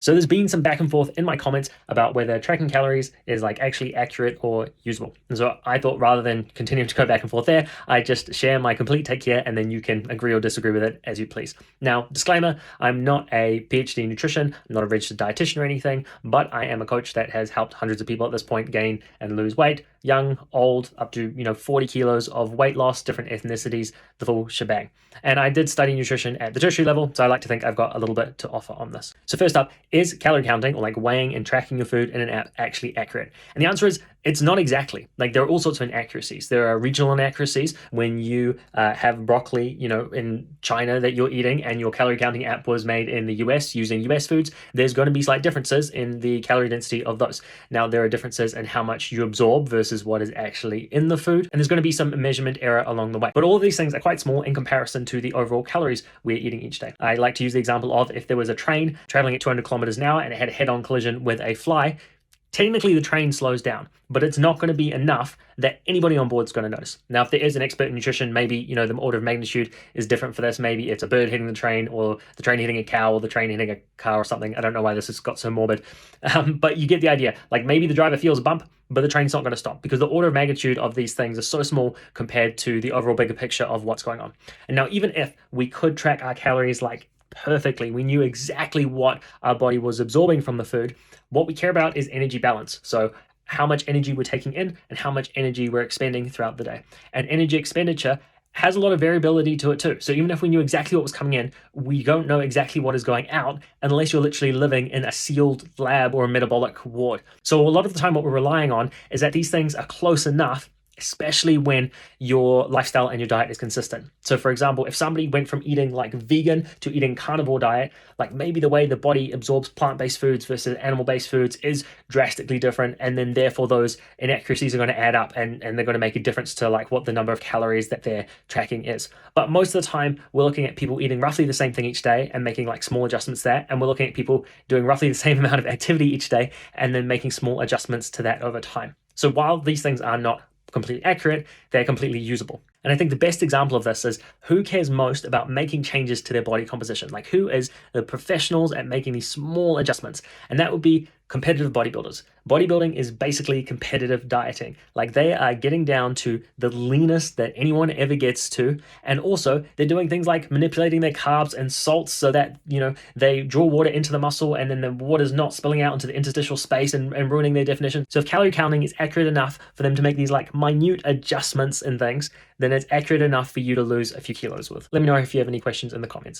So there's been some back and forth in my comments about whether tracking calories is like actually accurate or usable. And so I thought rather than continuing to go back and forth there, I just share my complete take here and then you can agree or disagree with it as you please. Now, disclaimer, I'm not a PhD in nutrition, I'm not a registered dietitian or anything, but I am a coach that has helped hundreds of people at this point gain and lose weight, young, old, up to 40 kilos of weight loss, different ethnicities, the full shebang. And I did study nutrition at the tertiary level, so I like to think I've got a little bit to offer on this. So first up, is calorie counting or like weighing and tracking your food in an app actually accurate? And the answer is it's not exactly. Like there are all sorts of inaccuracies. There are regional inaccuracies when you have broccoli, in China that you're eating and your calorie counting app was made in the US using US foods. There's going to be slight differences in the calorie density of those. Now there are differences in how much you absorb versus what is actually in the food. And there's going to be some measurement error along the way. But all of these things are quite small in comparison to the overall calories we're eating each day. I like to use the example of if there was a train traveling at 200 kilometers an hour and it had a head-on collision with a fly, technically the train slows down, but it's not going to be enough that anybody on board is going to notice. Now, if there is an expert in nutrition, maybe, the order of magnitude is different for this. Maybe it's a bird hitting the train or the train hitting a cow or the train hitting a car or something. I don't know why this has got so morbid, but you get the idea. Like maybe the driver feels a bump, but the train's not going to stop because the order of magnitude of these things are so small compared to the overall bigger picture of what's going on. And now, even if we could track our calories like perfectly, we knew exactly what our body was absorbing from the food, what we care about is energy balance. So how much energy we're taking in and how much energy we're expending throughout the day. And energy expenditure has a lot of variability to it too. So even if we knew exactly what was coming in, we don't know exactly what is going out unless you're literally living in a sealed lab or a metabolic ward. So a lot of the time what we're relying on is that these things are close enough, especially when your lifestyle and your diet is consistent. So for example, if somebody went from eating like vegan to eating carnivore diet, like maybe the way the body absorbs plant-based foods versus animal-based foods is drastically different. And then therefore those inaccuracies are going to add up and they're going to make a difference to like what the number of calories that they're tracking is. But most of the time we're looking at people eating roughly the same thing each day and making like small adjustments there. And we're looking at people doing roughly the same amount of activity each day and then making small adjustments to that over time. So while these things are not completely accurate, they're completely usable. And I think the best example of this is who cares most about making changes to their body composition? Like who is the professionals at making these small adjustments? And that would be competitive bodybuilders. Bodybuilding is basically competitive dieting. Like they are getting down to the leanest that anyone ever gets to. And also they're doing things like manipulating their carbs and salts so that, they draw water into the muscle and then the water's not spilling out into the interstitial space and ruining their definition. So if calorie counting is accurate enough for them to make these like minute adjustments and things, then it's accurate enough for you to lose a few kilos with. Let me know if you have any questions in the comments.